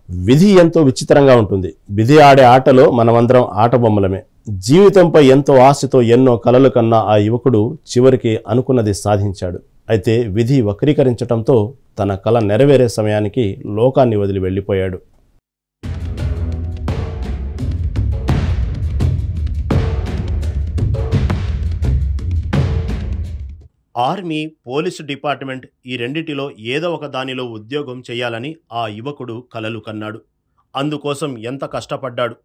విధి ఎంతో విచిత్రంగా ఉంటుంది. విధి ఆడే ఆటలో మనమందరం ఆట బొమ్మలమే. జీవితంపై ఎంతో ఆశతో ఎన్నో కలలు కన్నా ఆ యువకుడు చివరికి అనుకున్నది సాధించాడు. అయితే విధి వక్రీకరించడంతో తన కల నెరవేరే సమయానికి లోకాన్ని వదిలి వెళ్ళిపోయాడు. ఆర్మీ, పోలీసు డిపార్ట్మెంట్ ఈ రెండిటిలో ఏదో ఒక దానిలో ఉద్యోగం చేయాలని ఆ యువకుడు కలలు కన్నాడు. అందుకోసం ఎంత కష్టపడ్డాడు.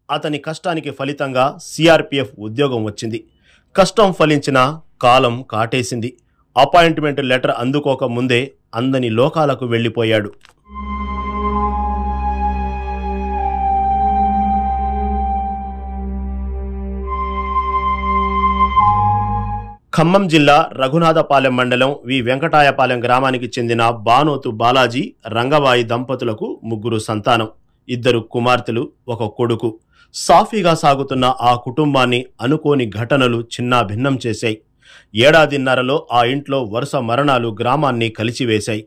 అతని కష్టానికి ఫలితంగా సిఆర్పిఎఫ్ ఉద్యోగం వచ్చింది. కష్టం ఫలించిన కాలం కాటేసింది. అపాయింట్మెంట్ లెటర్ అందుకోక ముందే అందని లోకాలకు వెళ్ళిపోయాడు. ఖమ్మం జిల్లా రఘునాథపాలెం మండలం వి వెంకటాయపాలెం గ్రామానికి చెందిన బానోతు బాలాజీ, రంగబాయి దంపతులకు 3 సంతానం. 2 కుమార్తెలు, 1 కొడుకు. సాఫీగా సాగుతున్న ఆ కుటుంబాన్ని అనుకోని ఘటనలు చిన్నాభిన్నం చేశాయి. ఏడాదిన్నరలో ఆ ఇంట్లో వరుస మరణాలు గ్రామాన్ని కలిచివేశాయి.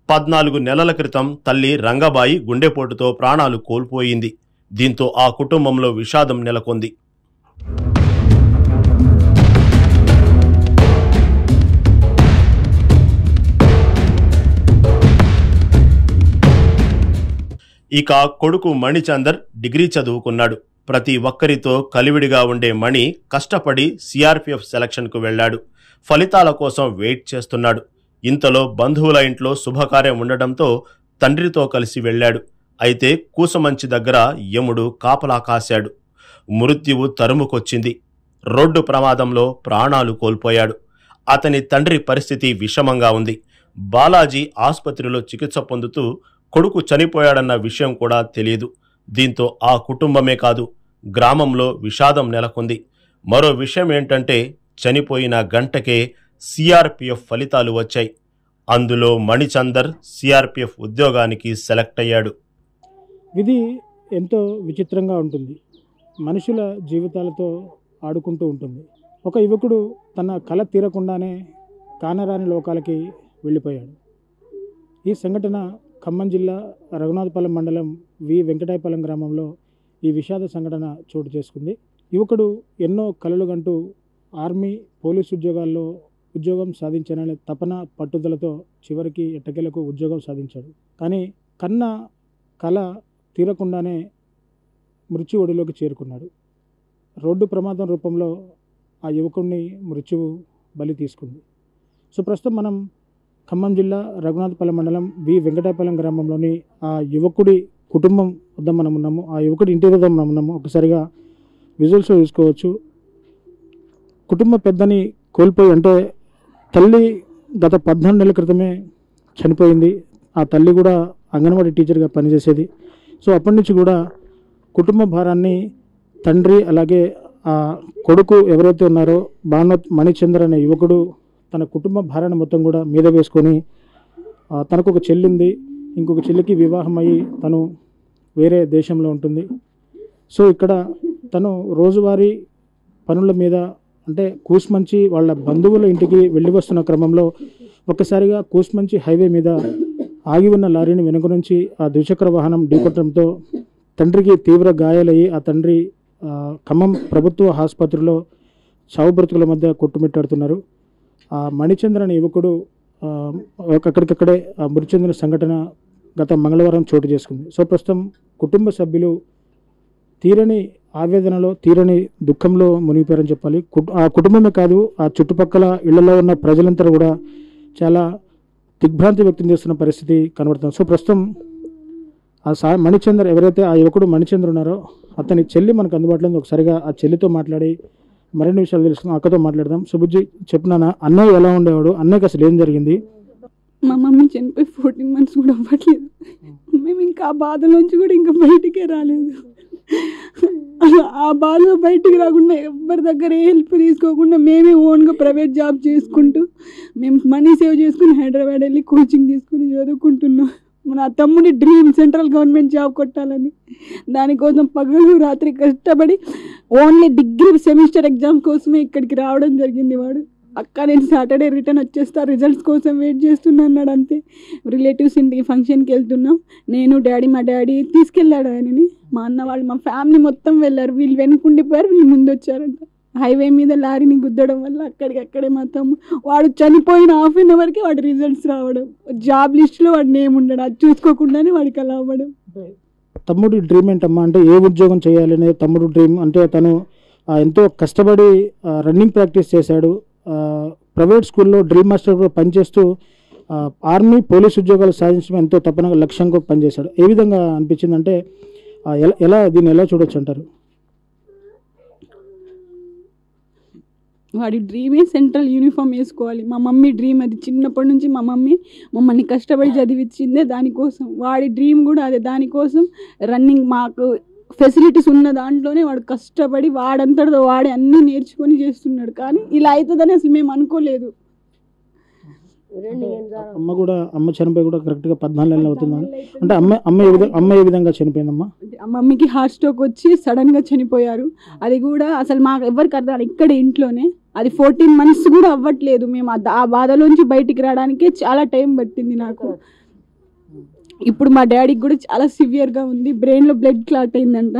14 నెలల క్రితం తల్లి రంగబాయి గుండెపోటుతో ప్రాణాలు కోల్పోయింది. దీంతో ఆ కుటుంబంలో విషాదం నెలకొంది. ఇక కొడుకు మణిచందర్ డిగ్రీ చదువుకున్నాడు. ప్రతి ఒక్కరితో కలివిడిగా ఉండే మణి కష్టపడి సిఆర్పిఎఫ్ సెలక్షన్కు వెళ్లాడు. ఫలితాల కోసం వెయిట్ చేస్తున్నాడు. ఇంతలో బంధువుల ఇంట్లో శుభకార్యం ఉండటంతో తండ్రితో కలిసి వెళ్లాడు. అయితే కూసమంచి దగ్గర యముడు కాపలా కాశాడు. మృత్యువు తరుముకొచ్చింది. రోడ్డు ప్రమాదంలో ప్రాణాలు కోల్పోయాడు. అతని తండ్రి పరిస్థితి విషమంగా ఉంది. బాలాజీ ఆసుపత్రిలో చికిత్స పొందుతూ కొడుకు చనిపోయాడన్న విషయం కూడా తెలియదు. దీంతో ఆ కుటుంబమే కాదు, గ్రామంలో విషాదం నెలకొంది. మరో విషయం ఏంటంటే చనిపోయిన గంటకే సిఆర్పిఎఫ్ ఫలితాలు వచ్చాయి. అందులో మణిచందర్ సిఆర్పిఎఫ్ ఉద్యోగానికి సెలెక్ట్ అయ్యాడు. విధి ఎంతో విచిత్రంగా ఉంటుంది. మనుషుల జీవితాలతో ఆడుకుంటూ ఉంటుంది. ఒక యువకుడు తన కల తీరకుండానే కానరాని లోకాలకి వెళ్ళిపోయాడు. ఈ సంఘటన ఖమ్మం జిల్లా రఘునాథపాలెం మండలం వి వెంకటాయపాలెం గ్రామంలో ఈ విషాద సంఘటన చోటు చేసుకుంది. యువకుడు ఎన్నో కలలు కంటూ ఆర్మీ, పోలీసు ఉద్యోగాల్లో ఉద్యోగం సాధించాలనే తపన, పట్టుదలతో చివరికి ఎట్టకేలకు ఉద్యోగం సాధించాడు. కానీ కన్న కల తీరకుండానే మృత్యు ఒడిలోకి చేరుకున్నాడు. రోడ్డు ప్రమాదం రూపంలో ఆ యువకుడిని మృత్యువు బలి తీసుకుంది. సో ప్రస్తుతం మనం ఖమ్మం జిల్లా రఘునాథపాలెం మండలం వి వెంకటాయపాలెం గ్రామంలోని ఆ యువకుడి కుటుంబం వద్ద మనం ఉన్నాము. ఆ యువకుడి ఇంటి వద్ద మనం ఉన్నాము. ఒకసారిగా విజువల్స్లో చూసుకోవచ్చు. కుటుంబ పెద్దని కోల్పోయి, అంటే తల్లి గత 14 నెలల క్రితమే చనిపోయింది. ఆ తల్లి కూడా అంగన్వాడీ టీచర్గా పనిచేసేది. సో అప్పటి నుంచి కూడా కుటుంబ భారాన్ని తండ్రి, అలాగే ఆ కొడుకు ఎవరైతే ఉన్నారో మణిచందర్ అనే యువకుడు తన కుటుంబ భారాన్ని మొత్తం కూడా మీద వేసుకొని, తనకు ఒక చెల్లి ఉంది. ఇంకొక చెల్లికి వివాహం అయ్యి తను వేరే దేశంలో ఉంటుంది. సో ఇక్కడ తను రోజువారీ పనుల మీద, అంటే కూస్మంచి వాళ్ళ బంధువుల ఇంటికి వెళ్ళి వస్తున్న క్రమంలో ఒక్కసారిగా కూస్మంచి హైవే మీద ఆగి ఉన్న లారీని వెనుక నుంచి ఆ ద్విచక్ర వాహనం ఢీకొట్టడంతో తండ్రికి తీవ్ర గాయాలయ్యి ఆ తండ్రి ఖమ్మం ప్రభుత్వ ఆసుపత్రిలో చావు బ్రతుకుల మధ్య కొట్టుమిట్టాడుతున్నారు. ఆ మణిచంద్ర అనే యువకుడు అక్కడికక్కడే మృతి చెందిన సంఘటన గత మంగళవారం చోటు చేసుకుంది. సో ప్రస్తుతం కుటుంబ సభ్యులు తీరని ఆవేదనలో, తీరని దుఃఖంలో మునిగిపోయారని చెప్పాలి. ఆ కుటుంబమే కాదు, ఆ చుట్టుపక్కల ఇళ్లలో ఉన్న ప్రజలంతా కూడా చాలా దిగ్భ్రాంతి వ్యక్తం చేస్తున్న పరిస్థితి కనబడుతుంది. సో ప్రస్తుతం ఆ మణిచందర్, ఎవరైతే ఆ యువకుడు మణిచంద్ర ఉన్నారో అతని చెల్లి మనకు అందుబాటులో ఉంది. ఒకసారిగా ఆ చెల్లితో మాట్లాడి మరిన్ని విషయాలు తెలుసుకుందాం. అక్కతో మాట్లాడదాం. సుబుజ్జి, చెప్పునా అన్నయ్య ఎలా ఉండేవాడు? అన్నయ్యకి అసలు ఏం జరిగింది? మా మమ్మీ చనిపోయి 14 months కూడా అవ్వట్లేదు. మేము ఇంకా ఆ బాధలోంచి కూడా ఇంకా బయటికే రాలేదు. ఆ బాధలో బయటికి రాకుండా, ఎవరి దగ్గర ఏ హెల్ప్ తీసుకోకుండా మేమే ఓన్గా ప్రైవేట్ జాబ్ చేసుకుంటూ మేము మనీ సేవ్ చేసుకుని హైదరాబాద్ వెళ్ళి కోచింగ్ తీసుకుని చదువుకుంటున్నాం. మన తమ్ముడి డ్రీమ్ సెంట్రల్ గవర్నమెంట్ జాబ్ కొట్టాలని, దానికోసం పగలు రాత్రి కష్టపడి ఓన్లీ డిగ్రీ సెమిస్టర్ ఎగ్జామ్ కోసమే ఇక్కడికి రావడం జరిగింది. వాడు అక్క నేను సాటర్డే రిటర్న్ వచ్చేస్తా, రిజల్ట్స్ కోసం వెయిట్ చేస్తున్నా అన్నాడు. అంతే. రిలేటివ్స్ ఇంటికి ఫంక్షన్కి వెళ్తున్నాం, నేను డాడీ, మా డాడీ తీసుకెళ్ళాడు ఆయనని. మా అన్న వాళ్ళు, మా ఫ్యామిలీ మొత్తం వెళ్ళారు. వీళ్ళు వెనుకుండిపోయారు, వీళ్ళు ముందు వచ్చారంట. హైవే మీద లారీని గుద్దడం వల్ల అక్కడికక్కడే మా వాడు చనిపోయిన హాఫ్ అన్ అవర్కి వాడి రిజల్ట్స్ రావడం, జాబ్ లిస్ట్లో వాడి నేమ్ ఉండడం, అది చూసుకోకుండానే వాడికి అలా అవ్వడం. తమ్ముడి డ్రీమ్ ఏంటమ్మా? అంటే ఏ ఉద్యోగం చేయాలనే తమ్ముడు డ్రీమ్. అంటే తను ఎంతో కష్టపడి రన్నింగ్ ప్రాక్టీస్ చేశాడు, ప్రైవేట్ స్కూల్లో డ్రిల్ మాస్టర్ కూడా పనిచేస్తూ ఆర్మీ పోలీస్ ఉద్యోగాలు సాధించడం ఎంతో తప్పనగా లక్ష్యంగా పనిచేశాడు. ఏ విధంగా అనిపించింది? అంటే ఎలా దీన్ని ఎలా చూడొచ్చు అంటారు? వాడి డ్రీమే సెంట్రల్ యూనిఫామ్ వేసుకోవాలి. మా మమ్మీ డ్రీమ్ అది. చిన్నప్పటి నుంచి మా మమ్మీ మమ్మల్ని కష్టపడి చదివించిందే దానికోసం. వాడి డ్రీమ్ కూడా అదే, దానికోసం రన్నింగ్. మాకు ఫెసిలిటీస్ ఉన్న దాంట్లోనే వాడు కష్టపడి వాడంతటితో వాడే అన్నీ నేర్చుకొని చేస్తున్నాడు. కానీ ఇలా అవుతుందని అసలు మేము అనుకోలేదు. అమ్మ చనిపోయి కూడా కరెక్ట్గా 14 నెలలు అవుతుందా? అంటే అమ్మ ఏ విధంగా చనిపోయిందమ్మా? మమ్మీకి హార్ట్ స్ట్రోక్ వచ్చి సడన్గా చనిపోయారు. అది కూడా అసలు మాకు ఎవరికి అర్థం, ఇక్కడ ఇంట్లోనే. అది 14 months కూడా అవ్వట్లేదు. మేము ఆ బాధలోంచి బయటికి రావడానికే చాలా టైం పట్టింది నాకు. ఇప్పుడు మా డాడీకి కూడా చాలా సివియర్గా ఉంది. బ్రెయిన్లో బ్లడ్ క్లాట్ అయిందంట,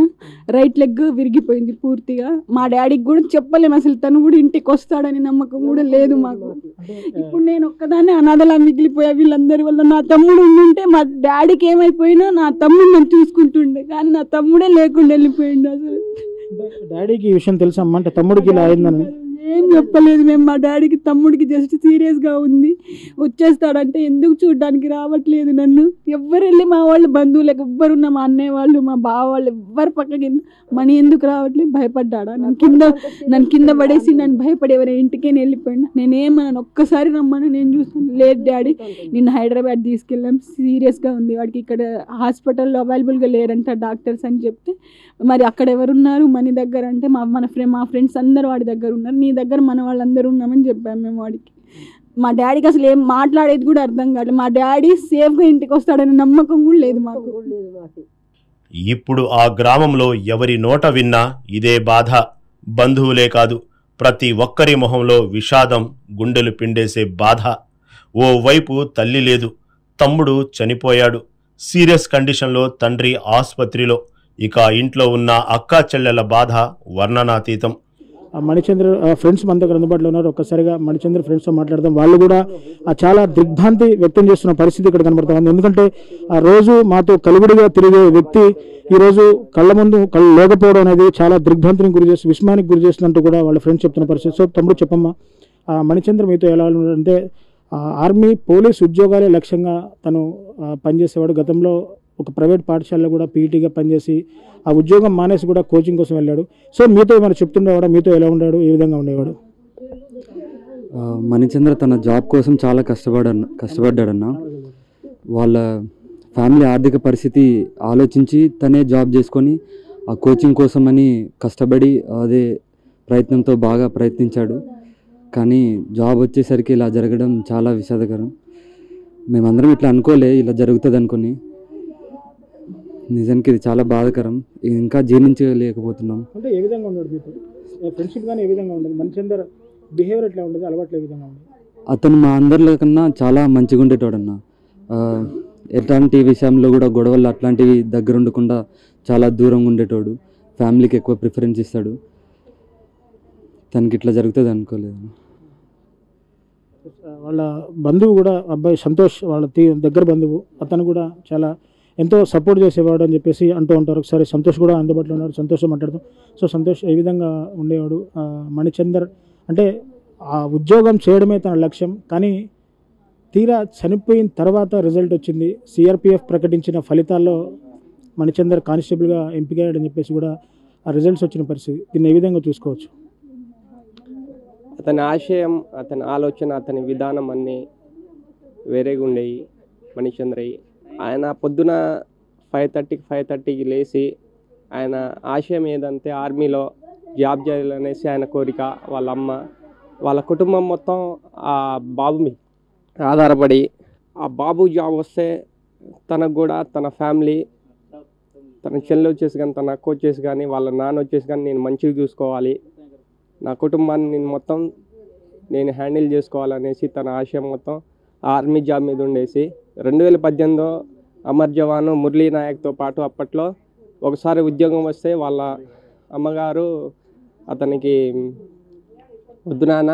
రైట్ లెగ్ విరిగిపోయింది పూర్తిగా. మా డాడీకి కూడా చెప్పలేము అసలు, తను కూడా ఇంటికి వస్తాడని నమ్మకం కూడా లేదు మాకు. ఇప్పుడు నేను ఒక్కదాన్నే అనాథలా మిగిలిపోయా వీళ్ళందరి వల్ల. నా తమ్ముడు ఉండుంటే మా డాడీకి ఏమైపోయినా నా తమ్ముడు నన్ను చూసుకుంటుండే, కానీ నా తమ్ముడే లేకుండా వెళ్ళిపోయిండు. అసలు డాడీకి ఈ విషయం తెలుసా అమ్మ? అంటే తమ్ముడికి ఇలా అయిందని ఏం చెప్పలేదు మేము. మా డాడీకి తమ్ముడికి జస్ట్ సీరియస్గా ఉంది, వచ్చేస్తాడంటే ఎందుకు చూడడానికి రావట్లేదు నన్ను. ఎవ్వరు వెళ్ళి మా వాళ్ళు బంధువులకు ఎవ్వరున్న, మా అన్నయ్య వాళ్ళు, మా బావ వాళ్ళు ఎవ్వరు పక్కకి మనీ ఎందుకు రావట్లేదు, భయపడ్డాడా? నన్ను కింద పడేసి నన్ను భయపడి ఎవరైనా ఇంటికైనా వెళ్ళిపోయినా నేనేమన్నాను, ఒక్కసారి రమ్మని నేను చూస్తాను. లేదు డాడీ, నిన్ను హైదరాబాద్ తీసుకెళ్ళాం, సీరియస్గా ఉంది వాడికి, ఇక్కడ హాస్పిటల్లో అవైలబుల్గా లేరంట డాక్టర్స్ అని చెప్తే, మరి అక్కడ ఎవరున్నారు మనీ దగ్గర అంటే మా ఫ్రెండ్స్ అందరూ వాడి దగ్గర ఉన్నారు, నీ దగ్గర మన వాళ్ళందరూ ఉన్నామని చెప్పాము మేము వాడికి. మా డాడీకి అసలు ఏం మాట్లాడేది కూడా అర్థం కాదు. మా డాడీ సేఫ్గా ఇంటికి వస్తాడనే నమ్మకం కూడా లేదు మాకు. ఇప్పుడు ఆ గ్రామంలో ఎవరి నోట విన్నా ఇదే బాధ. బంధువులే కాదు, ప్రతి ఒక్కరి మొహంలో విషాదం, గుండెలు పిండేసే బాధ. ఓవైపు తల్లి లేదు, తమ్ముడు చనిపోయాడు, సీరియస్ కండిషన్లో తండ్రి ఆసుపత్రిలో. ఇక ఇంట్లో ఉన్న అక్కా చెల్లెల బాధ వర్ణనాతీతం. మణిచంద్ర ఫ్రెండ్స్ మన దగ్గర అందుబాటులో ఉన్నారు. ఒక్కసారిగా మణిచంద్ర ఫ్రెండ్స్తో మాట్లాడదాం. వాళ్ళు కూడా చాలా దిగ్భ్రాంతి వ్యక్తం చేస్తున్న పరిస్థితి ఇక్కడ కనబడుతుంది. ఎందుకంటే ఆ రోజు మాతో కలివిడిగా తిరిగే వ్యక్తి ఈరోజు కళ్ళ ముందు కళ్ళు లేకపోవడం అనేది చాలా దిగ్భ్రాంతిని గురి చేసి, విస్మయానికి గురి చేస్తుందంటూ కూడా వాళ్ళ ఫ్రెండ్స్ చెప్తున్న పరిస్థితి. సో తమ్ముడు చెప్పమ్మా, మణిచంద్ర మీతో ఎలా ఉన్నాడంటే ఆర్మీ పోలీస్ ఉద్యోగాలే లక్ష్యంగా తను పనిచేసేవాడు. గతంలో ఒక ప్రైవేట్ పాఠశాలలో కూడా పీఈటీగా పనిచేసి ఆ ఉద్యోగం మానేసి కూడా కోచింగ్ కోసం వెళ్ళాడు. సో మీతో ఏమైనా చెప్తుండేవాడా? మీతో ఎలా ఉన్నాడు, ఏ విధంగా ఉండేవాడు? మణిచంద్ర తన జాబ్ కోసం చాలా కష్టపడ్డాడన్న. వాళ్ళ ఫ్యామిలీ ఆర్థిక పరిస్థితి ఆలోచించి తనే జాబ్ చేసుకొని ఆ కోచింగ్ కోసమని కష్టపడి అదే ప్రయత్నంతో బాగా ప్రయత్నించాడు. కానీ జాబ్ వచ్చేసరికి ఇలా జరగడం చాలా విషాదకరం. మేమందరం ఇట్లా అనుకోలే, ఇలా జరుగుతుంది అనుకుని. నిజానికి ఇది చాలా బాధాకరం, ఇంకా జీర్ణించలేకపోతున్నాం. అంటే ఏ విధంగా ఉన్నాడు మీతో? ఫ్రెండ్షిప్ కానీ ఏ విధంగా ఉండదు? మణిచంద్ర బిహేవియర్ ఎట్లా ఉండదు, అలవాట్లు ఏ విధంగా ఉండదు? అతను మా అందరిలో కన్నా చాలా మంచిగా ఉండేటోడన్న. ఎట్లాంటి విషయంలో కూడా గొడవలు అట్లాంటివి దగ్గర ఉండకుండా చాలా దూరంగా ఉండేటోడు. ఫ్యామిలీకి ఎక్కువ ప్రిఫరెన్స్ ఇస్తాడు. తనకి ఇట్లా జరుగుతుంది అనుకోలేదు. వాళ్ళ బంధువు కూడా అబ్బాయి సంతోష్, వాళ్ళ దగ్గర బంధువు, అతను కూడా చాలా ఎంతో సపోర్ట్ చేసేవాడు అని చెప్పేసి అంటూ ఉంటారు. ఒకసారి సంతోష్ కూడా అందుబాటులో ఉన్నాడు, సంతోషం మాట్లాడతాం. సో సంతోష్ ఏ విధంగా ఉండేవాడు? మణిచందర్ అంటే ఆ ఉద్యోగం చేయడమే తన లక్ష్యం, కానీ తీరా చనిపోయిన తర్వాత రిజల్ట్ వచ్చింది. సిఆర్పిఎఫ్ ప్రకటించిన ఫలితాల్లో మణిచందర్ కానిస్టేబుల్గా ఎంపికయ్యాడని చెప్పేసి కూడా ఆ రిజల్ట్స్ వచ్చిన పరిస్థితి. దీన్ని ఏ విధంగా చూసుకోవచ్చు? అతని ఆశయం, అతని ఆలోచన, అతని విధానం అన్నీ వేరేగా ఉండేవి మణిచంద్రయ్య. ఆయన పొద్దున 5:30కి లేచి ఆయన ఆశయం ఏదంటే ఆర్మీలో జాబ్ చేయాలనేసి ఆయన కోరిక. వాళ్ళ అమ్మ, వాళ్ళ కుటుంబం మొత్తం ఆ బాబు మీద ఆధారపడి, ఆ బాబు జాబ్ వస్తే తనకు కూడా తన ఫ్యామిలీ, తన చెల్లి వచ్చేసి కానీ, తన అక్క వచ్చేసి కానీ, వాళ్ళ నాన్న వచ్చేసి కానీ నేను మంచిగా చూసుకోవాలి, నా కుటుంబాన్ని నేను మొత్తం నేను హ్యాండిల్ చేసుకోవాలనేసి తన ఆశయం మొత్తం ఆర్మీ జాబ్ మీద ఉండేసి 2018లో అమర్ జవాను మురళీ నాయక్తో పాటు అప్పట్లో ఒకసారి ఉద్యోగం వస్తే వాళ్ళ అమ్మగారు అతనికి వద్దు నాన్న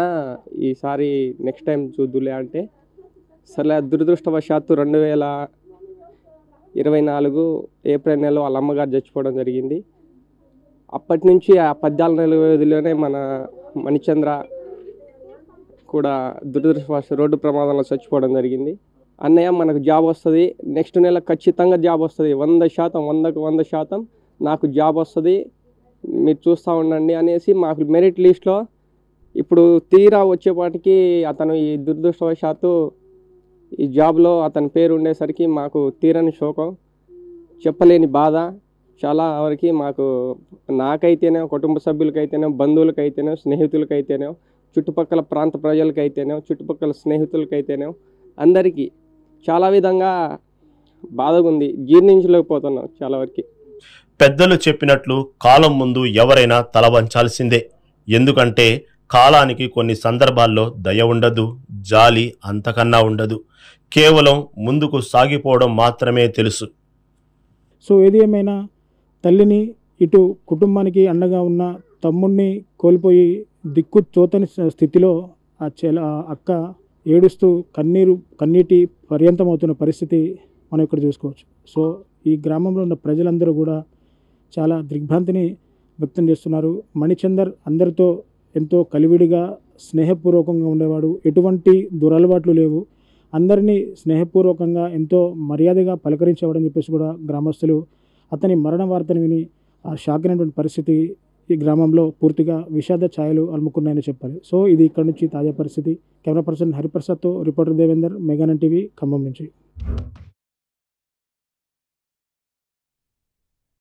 ఈసారి నెక్స్ట్ టైం చూద్దులే అంటే సరే దురదృష్టవశాత్తు 2024 ఏప్రిల్ నెలలో వాళ్ళ అమ్మగారు చచ్చిపోవడం జరిగింది. అప్పటి నుంచి ఆ 14 నెలల వ్యవధిలోనే మన మణిచంద్ర కూడా దురదృష్టవశాత్తు రోడ్డు ప్రమాదంలో చచ్చిపోవడం జరిగింది. అన్నయ్య మనకు జాబ్ వస్తుంది, నెక్స్ట్ నెల ఖచ్చితంగా జాబ్ వస్తుంది, 100%, 100కు 100% నాకు జాబ్ వస్తుంది, మీరు చూస్తూ ఉండండి అనేసి మాకు మెరిట్ లిస్ట్లో ఇప్పుడు తీరా వచ్చేపాటికి అతను ఈ దురదృష్టవశాత్తు ఈ జాబ్లో అతని పేరు ఉండేసరికి మాకు తీరని శోకం, చెప్పలేని బాధ. చాలా వరకు మాకు నాకైతేనే, కుటుంబ సభ్యులకైతేనే, బంధువులకైతేనే, స్నేహితులకైతేనే, చుట్టుపక్కల ప్రాంత ప్రజలకైతేనే, చుట్టుపక్కల స్నేహితులకైతేనే అందరికీ చాలా విధంగా బాధగా ఉంది, జీర్ణించలేకపోతున్నాం చాలా వరకు. పెద్దలు చెప్పినట్లు కాలం ముందు ఎవరైనా తల వంచాల్సిందే. ఎందుకంటే కాలానికి కొన్ని సందర్భాల్లో దయ ఉండదు, జాలి అంతకన్నా ఉండదు. కేవలం ముందుకు సాగిపోవడం మాత్రమే తెలుసు. సో ఏది ఏమైనా తల్లిని, ఇటు కుటుంబానికి అండగా ఉన్న తమ్ముడిని కోల్పోయి దిక్కు తోతని స్థితిలో ఆ అక్క ఏడుస్తూ కన్నీటి పర్యంతమవుతున్న పరిస్థితి మనం ఇక్కడ చూసుకోవచ్చు. సో ఈ గ్రామంలో ఉన్న ప్రజలందరూ కూడా చాలా దిగ్భ్రాంతిని వ్యక్తం చేస్తున్నారు. మణిచందర్ అందరితో ఎంతో కలివిడిగా స్నేహపూర్వకంగా ఉండేవాడు, ఎటువంటి దురలవాట్లు లేవు, అందరినీ స్నేహపూర్వకంగా ఎంతో మర్యాదగా పలకరించేవాడని చెప్పేసి కూడా గ్రామస్తులు అతని మరణ వార్తను విని ఆ షాక్ అయినటువంటి పరిస్థితి ఈ గ్రామంలో పూర్తిగా విషాద ఛాయలు అలుముకున్నాయని చెప్పాలి. సో ఇది ఇక్కడ నుంచి తాజా పరిస్థితి. కెమెరా పర్సన్ హరిప్రసాద్తో రిపోర్టర్ దేవేందర్, మెగానన్ టీవీ, ఖమ్మం నుంచి.